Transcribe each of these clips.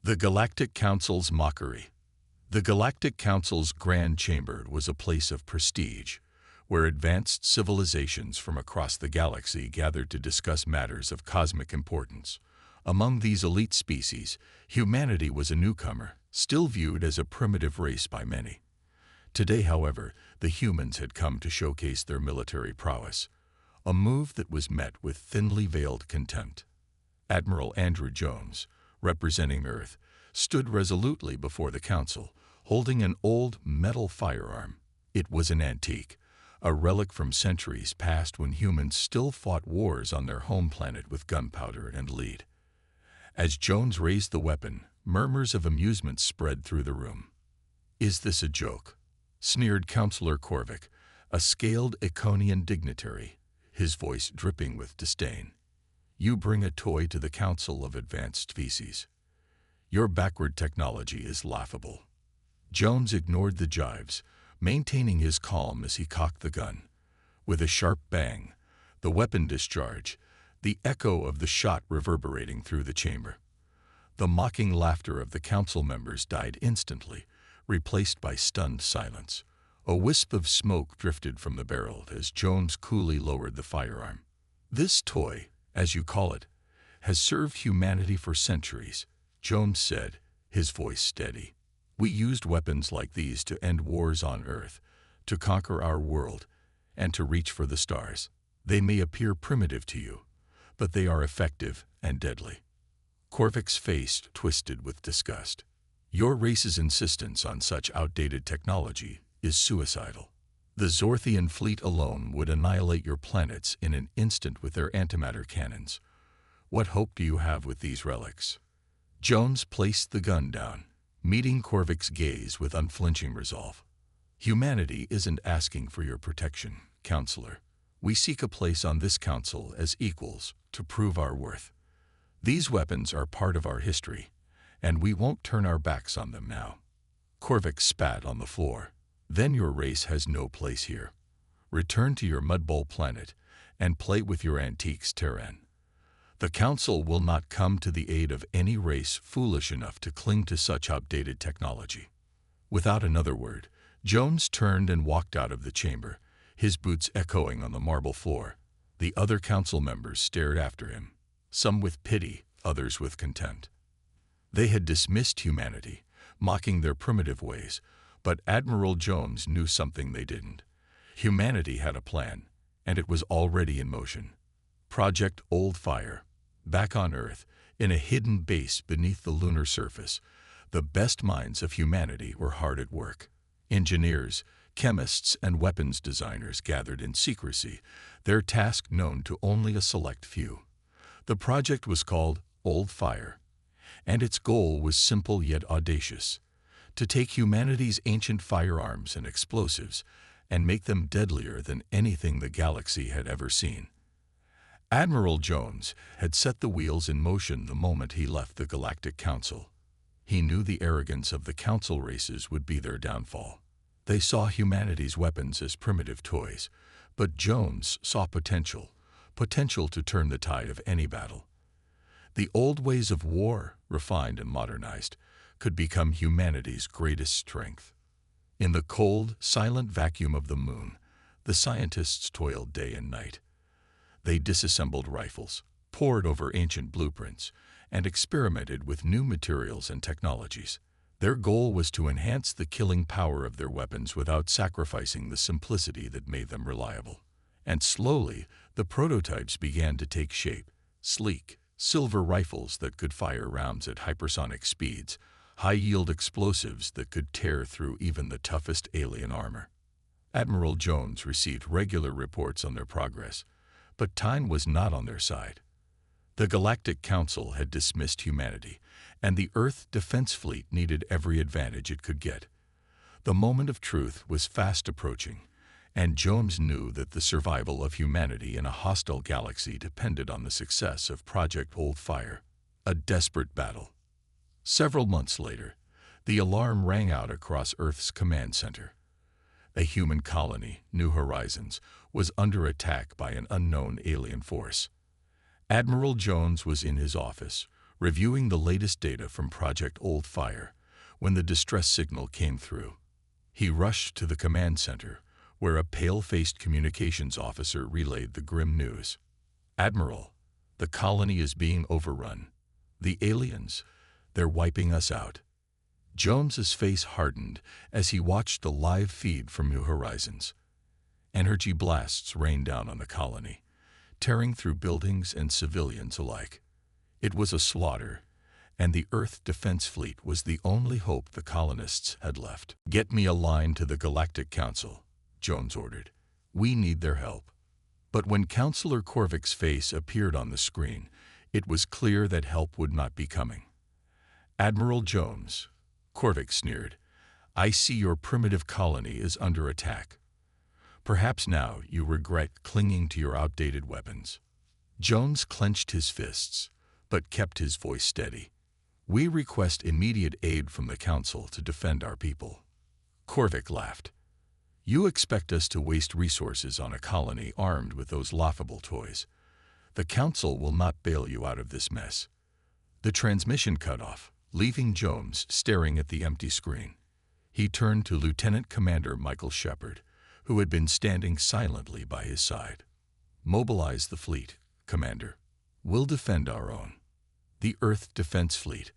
The Galactic Council's mockery. The Galactic Council's grand chamber was a place of prestige, where advanced civilizations from across the galaxy gathered to discuss matters of cosmic importance. Among these elite species, humanity was a newcomer, still viewed as a primitive race by many. Today, however, the humans had come to showcase their military prowess, a move that was met with thinly veiled contempt. Admiral Andrew Jones, representing Earth, stood resolutely before the council, holding an old metal firearm. It was an antique, a relic from centuries past when humans still fought wars on their home planet with gunpowder and lead. As Jones raised the weapon, murmurs of amusement spread through the room. "Is this a joke?" sneered Councillor Korvac, a scaled Iconian dignitary, his voice dripping with disdain. "You bring a toy to the Council of Advanced Species. Your backward technology is laughable." Jones ignored the jibes, maintaining his calm as he cocked the gun. With a sharp bang, the weapon discharged, the echo of the shot reverberating through the chamber. The mocking laughter of the council members died instantly, replaced by stunned silence. A wisp of smoke drifted from the barrel as Jones coolly lowered the firearm. "This toy, as you call it, has served humanity for centuries," Jones said, his voice steady. "We used weapons like these to end wars on Earth, to conquer our world, and to reach for the stars. They may appear primitive to you, but they are effective and deadly." Korvac's face twisted with disgust. "Your race's insistence on such outdated technology is suicidal. The Zorthian fleet alone would annihilate your planets in an instant with their antimatter cannons. What hope do you have with these relics?" Jones placed the gun down, meeting Korvac's gaze with unflinching resolve. "Humanity isn't asking for your protection, Counselor. We seek a place on this council as equals to prove our worth. These weapons are part of our history, and we won't turn our backs on them now." Korvac spat on the floor. "Then your race has no place here. Return to your mudbowl planet and play with your antiques, Terran. The Council will not come to the aid of any race foolish enough to cling to such outdated technology." Without another word, Jones turned and walked out of the chamber, his boots echoing on the marble floor. The other council members stared after him, some with pity, others with contempt. They had dismissed humanity, mocking their primitive ways, but Admiral Jones knew something they didn't. Humanity had a plan, and it was already in motion. Project Old Fire. Back on Earth, in a hidden base beneath the lunar surface, the best minds of humanity were hard at work. Engineers, chemists, and weapons designers gathered in secrecy, their task known to only a select few. The project was called Old Fire, and its goal was simple yet audacious: to take humanity's ancient firearms and explosives and make them deadlier than anything the galaxy had ever seen. Admiral Jones had set the wheels in motion the moment he left the Galactic Council. He knew the arrogance of the council races would be their downfall. They saw humanity's weapons as primitive toys, but Jones saw potential to turn the tide of any battle. The old ways of war, refined and modernized, could become humanity's greatest strength. In the cold, silent vacuum of the moon, the scientists toiled day and night. They disassembled rifles, pored over ancient blueprints, and experimented with new materials and technologies. Their goal was to enhance the killing power of their weapons without sacrificing the simplicity that made them reliable. And slowly, the prototypes began to take shape: sleek, silver rifles that could fire rounds at hypersonic speeds, high-yield explosives that could tear through even the toughest alien armor. Admiral Jones received regular reports on their progress, but time was not on their side. The Galactic Council had dismissed humanity, and the Earth Defense Fleet needed every advantage it could get. The moment of truth was fast approaching, and Jones knew that the survival of humanity in a hostile galaxy depended on the success of Project Old Fire. A desperate battle. Several months later, the alarm rang out across Earth's command center. A human colony, New Horizons, was under attack by an unknown alien force. Admiral Jones was in his office, reviewing the latest data from Project Old Fire, when the distress signal came through. He rushed to the command center, where a pale-faced communications officer relayed the grim news. "Admiral, the colony is being overrun. The aliens, they're wiping us out." Jones's face hardened as he watched the live feed from New Horizons. Energy blasts rained down on the colony, tearing through buildings and civilians alike. It was a slaughter, and the Earth Defense Fleet was the only hope the colonists had left. "Get me a line to the Galactic Council," Jones ordered. "We need their help." But when Counselor Korvik's face appeared on the screen, it was clear that help would not be coming. "Admiral Jones," Korvik sneered, "I see your primitive colony is under attack. Perhaps now you regret clinging to your outdated weapons." Jones clenched his fists, but kept his voice steady. "We request immediate aid from the Council to defend our people." Korvik laughed. "You expect us to waste resources on a colony armed with those laughable toys. The Council will not bail you out of this mess." The transmission cut off, leaving Jones staring at the empty screen. He turned to Lieutenant Commander Michael Shepard, who had been standing silently by his side. "Mobilize the fleet, Commander. We'll defend our own." The Earth Defense Fleet,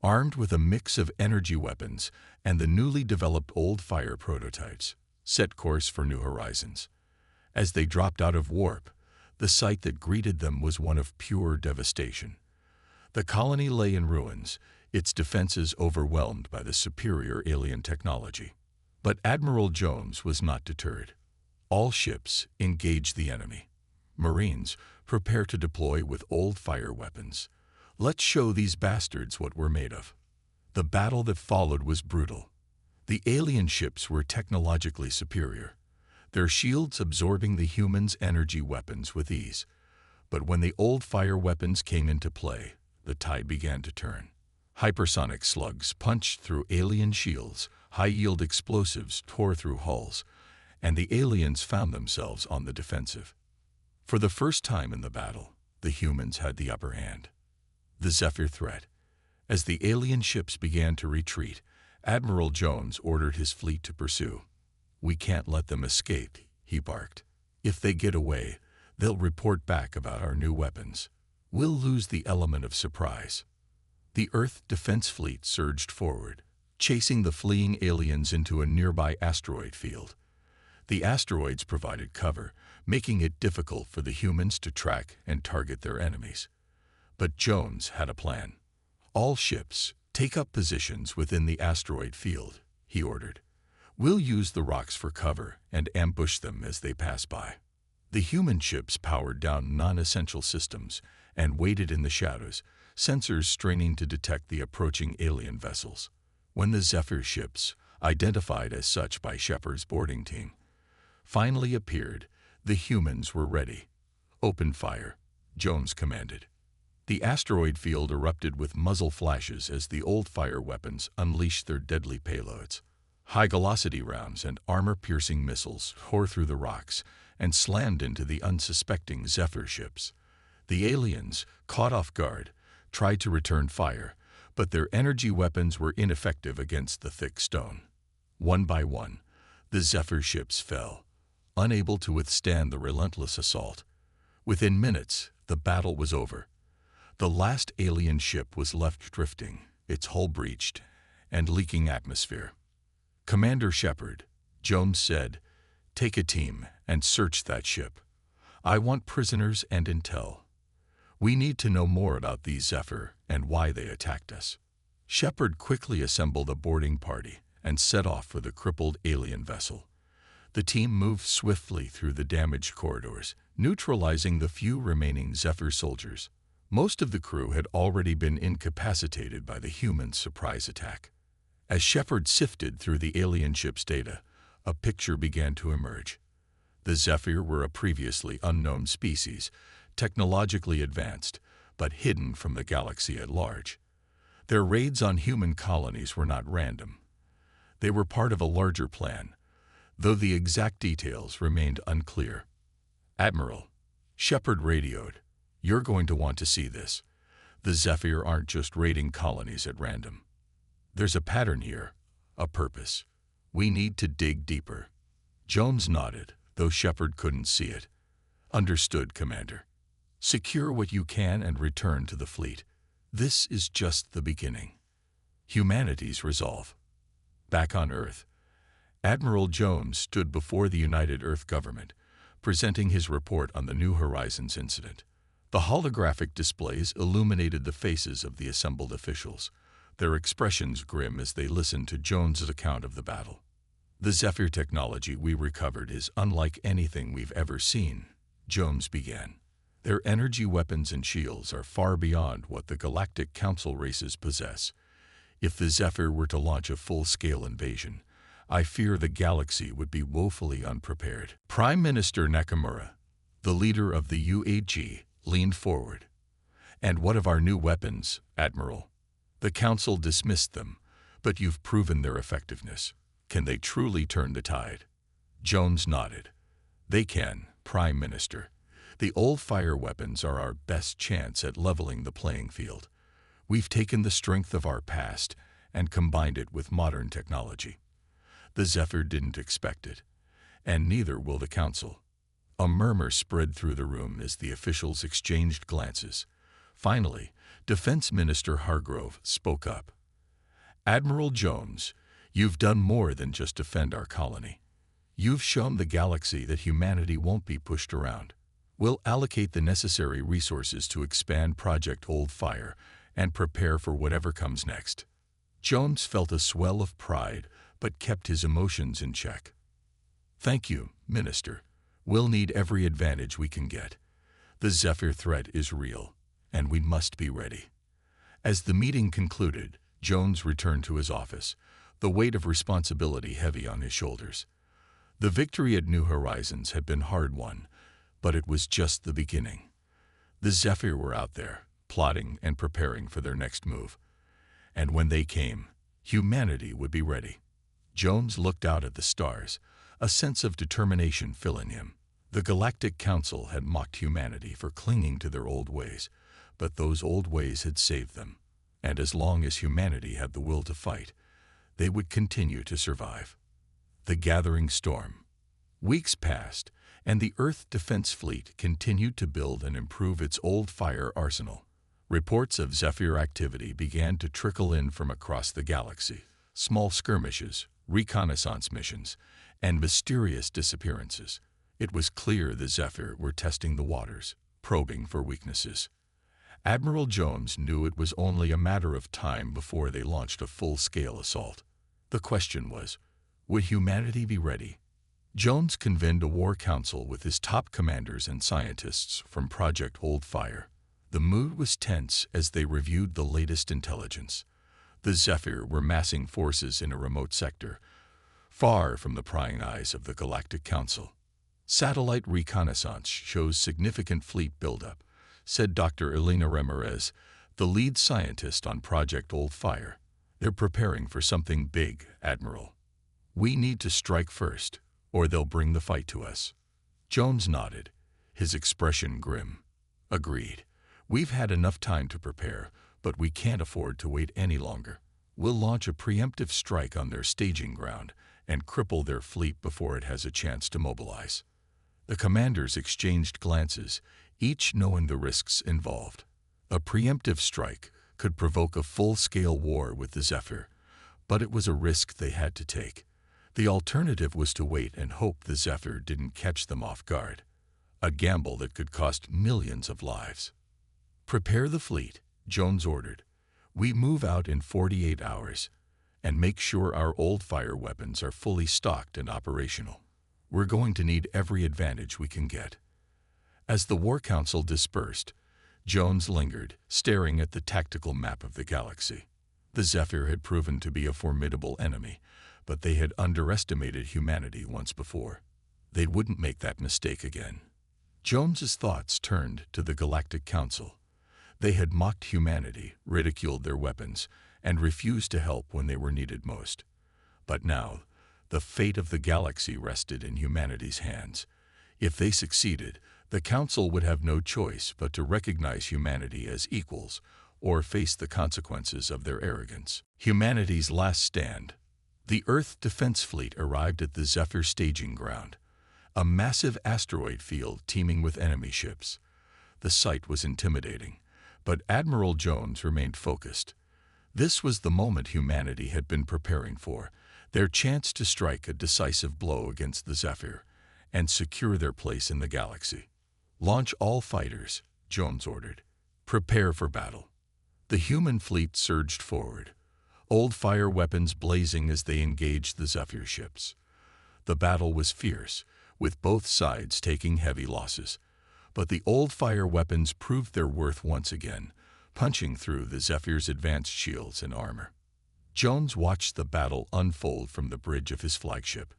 armed with a mix of energy weapons and the newly developed Old Fire prototypes, set course for New Horizons. As they dropped out of warp, the sight that greeted them was one of pure devastation. The colony lay in ruins, its defenses overwhelmed by the superior alien technology. But Admiral Jones was not deterred. "All ships engage the enemy. Marines, prepare to deploy with Old Fire weapons. Let's show these bastards what we're made of." The battle that followed was brutal. The alien ships were technologically superior, their shields absorbing the humans' energy weapons with ease. But when the Old Fire weapons came into play, the tide began to turn. Hypersonic slugs punched through alien shields, high-yield explosives tore through hulls, and the aliens found themselves on the defensive. For the first time in the battle, the humans had the upper hand. The Zephyr threat. As the alien ships began to retreat, Admiral Jones ordered his fleet to pursue. "We can't let them escape," he barked. "If they get away, they'll report back about our new weapons. We'll lose the element of surprise." The Earth Defense Fleet surged forward, chasing the fleeing aliens into a nearby asteroid field. The asteroids provided cover, making it difficult for the humans to track and target their enemies. But Jones had a plan. "All ships, take up positions within the asteroid field," he ordered. "We'll use the rocks for cover and ambush them as they pass by." The human ships powered down non-essential systems and waited in the shadows, sensors straining to detect the approaching alien vessels. When the Zephyr ships, identified as such by Shepard's boarding team, finally appeared, the humans were ready. "Open fire," Jones commanded. The asteroid field erupted with muzzle flashes as the Old Fire weapons unleashed their deadly payloads. High-velocity rounds and armor-piercing missiles tore through the rocks and slammed into the unsuspecting Zephyr ships. The aliens, caught off guard, tried to return fire, but their energy weapons were ineffective against the thick stone. One by one, the Zephyr ships fell, unable to withstand the relentless assault. Within minutes, the battle was over. The last alien ship was left drifting, its hull breached, and leaking atmosphere. "Commander Shepard," Jones said, "take a team and search that ship. I want prisoners and intel. We need to know more about these Zephyr and why they attacked us." Shepard quickly assembled a boarding party and set off for the crippled alien vessel. The team moved swiftly through the damaged corridors, neutralizing the few remaining Zephyr soldiers. Most of the crew had already been incapacitated by the human surprise attack. As Shepard sifted through the alien ship's data, a picture began to emerge. The Zephyr were a previously unknown species, technologically advanced, but hidden from the galaxy at large. Their raids on human colonies were not random. They were part of a larger plan, though the exact details remained unclear. "Admiral," Shepard radioed, "you're going to want to see this. The Zephyr aren't just raiding colonies at random. There's a pattern here, a purpose. We need to dig deeper. Jones nodded, though Shepard couldn't see it. Understood, Commander. Secure what you can and return to the fleet. This is just the beginning. Humanity's resolve. Back on Earth, Admiral Jones stood before the United Earth government, presenting his report on the New Horizons incident. The holographic displays illuminated the faces of the assembled officials, their expressions grim as they listened to Jones's account of the battle. The Zephyr technology we recovered is unlike anything we've ever seen, Jones began. Their energy weapons and shields are far beyond what the Galactic Council races possess. If the Zephyr were to launch a full-scale invasion, I fear the galaxy would be woefully unprepared. Prime Minister Nakamura, the leader of the UAG, leaned forward. And what of our new weapons, Admiral? The Council dismissed them, but you've proven their effectiveness. Can they truly turn the tide? Jones nodded. They can, Prime Minister. The old fire weapons are our best chance at leveling the playing field. We've taken the strength of our past and combined it with modern technology. The Zephyr didn't expect it, and neither will the Council. A murmur spread through the room as the officials exchanged glances. Finally, Defense Minister Hargrove spoke up. Admiral Jones, you've done more than just defend our colony. You've shown the galaxy that humanity won't be pushed around. We'll allocate the necessary resources to expand Project Hold Fire and prepare for whatever comes next. Jones felt a swell of pride, but kept his emotions in check. Thank you, Minister. We'll need every advantage we can get. The Zephyr threat is real, and we must be ready. As the meeting concluded, Jones returned to his office, the weight of responsibility heavy on his shoulders. The victory at New Horizons had been hard-won, but it was just the beginning. The Zephyr were out there, plotting and preparing for their next move. And when they came, humanity would be ready. Jones looked out at the stars, a sense of determination filling him. The Galactic Council had mocked humanity for clinging to their old ways, but those old ways had saved them. And as long as humanity had the will to fight, they would continue to survive. The gathering storm. Weeks passed, and the Earth Defense Fleet continued to build and improve its old fire arsenal. Reports of Zephyr activity began to trickle in from across the galaxy. Small skirmishes, reconnaissance missions, and mysterious disappearances. It was clear the Zephyr were testing the waters, probing for weaknesses. Admiral Jones knew it was only a matter of time before they launched a full-scale assault. The question was, would humanity be ready? Jones convened a war council with his top commanders and scientists from Project Hold Fire. The mood was tense as they reviewed the latest intelligence. The Zephyr were massing forces in a remote sector, far from the prying eyes of the Galactic Council. Satellite reconnaissance shows significant fleet buildup, said Dr. Elena Ramirez, the lead scientist on Project Hold Fire. They're preparing for something big, Admiral. We need to strike first, or they'll bring the fight to us. Jones nodded, his expression grim. Agreed. We've had enough time to prepare, but we can't afford to wait any longer. We'll launch a preemptive strike on their staging ground and cripple their fleet before it has a chance to mobilize. The commanders exchanged glances, each knowing the risks involved. A preemptive strike could provoke a full-scale war with the Zephyr, but it was a risk they had to take. The alternative was to wait and hope the Zephyr didn't catch them off guard, a gamble that could cost millions of lives. Prepare the fleet, Jones ordered. We move out in 48 hours, and make sure our old fire weapons are fully stocked and operational. We're going to need every advantage we can get. As the War Council dispersed, Jones lingered, staring at the tactical map of the galaxy. The Zephyr had proven to be a formidable enemy, but they had underestimated humanity once before. They wouldn't make that mistake again. Jones's thoughts turned to the Galactic Council. They had mocked humanity, ridiculed their weapons, and refused to help when they were needed most. But now, the fate of the galaxy rested in humanity's hands. If they succeeded, the Council would have no choice but to recognize humanity as equals, or face the consequences of their arrogance. Humanity's last stand. The Earth Defense Fleet arrived at the Zephyr staging ground, a massive asteroid field teeming with enemy ships. The sight was intimidating, but Admiral Jones remained focused. This was the moment humanity had been preparing for, their chance to strike a decisive blow against the Zephyr and secure their place in the galaxy. "Launch all fighters," Jones ordered. "Prepare for battle." The human fleet surged forward, old fire weapons blazing as they engaged the Zephyr ships. The battle was fierce, with both sides taking heavy losses. But the old fire weapons proved their worth once again, punching through the Zephyr's advanced shields and armor. Jones watched the battle unfold from the bridge of his flagship,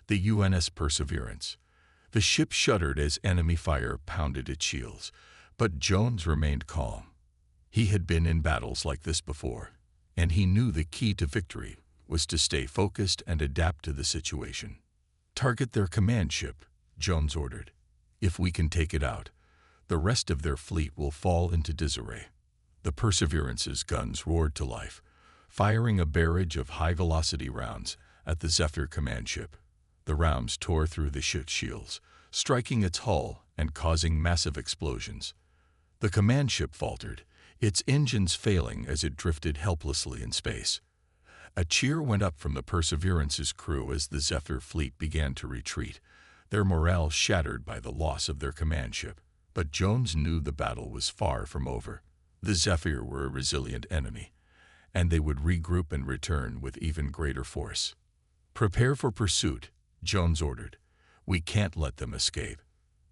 the UNS Perseverance. The ship shuddered as enemy fire pounded its shields, but Jones remained calm. He had been in battles like this before, and he knew the key to victory was to stay focused and adapt to the situation. "Target their command ship," Jones ordered. "If we can take it out, the rest of their fleet will fall into disarray." The Perseverance's guns roared to life, firing a barrage of high-velocity rounds at the Zephyr command ship. The rounds tore through the ship's shields, striking its hull and causing massive explosions. The command ship faltered, its engines failing as it drifted helplessly in space. A cheer went up from the Perseverance's crew as the Zephyr fleet began to retreat, their morale shattered by the loss of their command ship. But Jones knew the battle was far from over. The Zephyr were a resilient enemy, and they would regroup and return with even greater force. "Prepare for pursuit," Jones ordered. "We can't let them escape."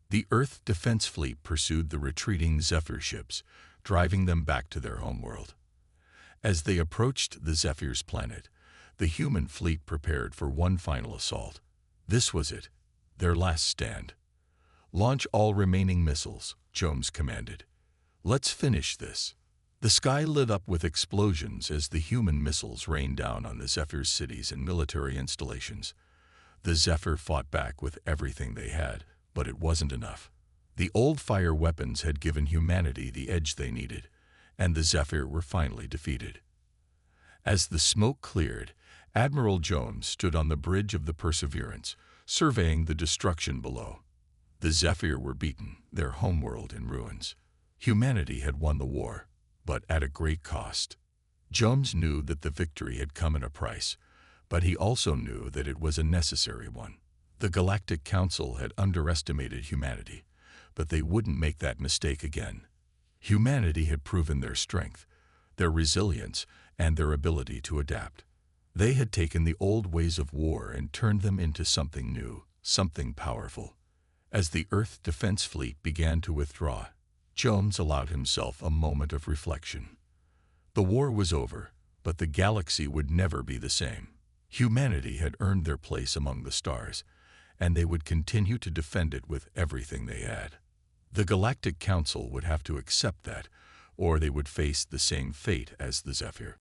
The Earth Defense Fleet pursued the retreating Zephyr ships, driving them back to their homeworld. As they approached the Zephyr's planet, the human fleet prepared for one final assault. This was it, their last stand. "Launch all remaining missiles," Jones commanded. "Let's finish this." The sky lit up with explosions as the human missiles rained down on the Zephyr's cities and military installations. The Zephyr fought back with everything they had, but it wasn't enough. The old fire weapons had given humanity the edge they needed, and the Zephyr were finally defeated. As the smoke cleared, Admiral Jones stood on the bridge of the Perseverance, surveying the destruction below. The Zephyr were beaten, their homeworld in ruins. Humanity had won the war, but at a great cost. Jones knew that the victory had come at a price, but he also knew that it was a necessary one. The Galactic Council had underestimated humanity, but they wouldn't make that mistake again. Humanity had proven their strength, their resilience, and their ability to adapt. They had taken the old ways of war and turned them into something new, something powerful. As the Earth Defense Fleet began to withdraw, Jones allowed himself a moment of reflection. The war was over, but the galaxy would never be the same. Humanity had earned their place among the stars, and they would continue to defend it with everything they had. The Galactic Council would have to accept that, or they would face the same fate as the Zephyr.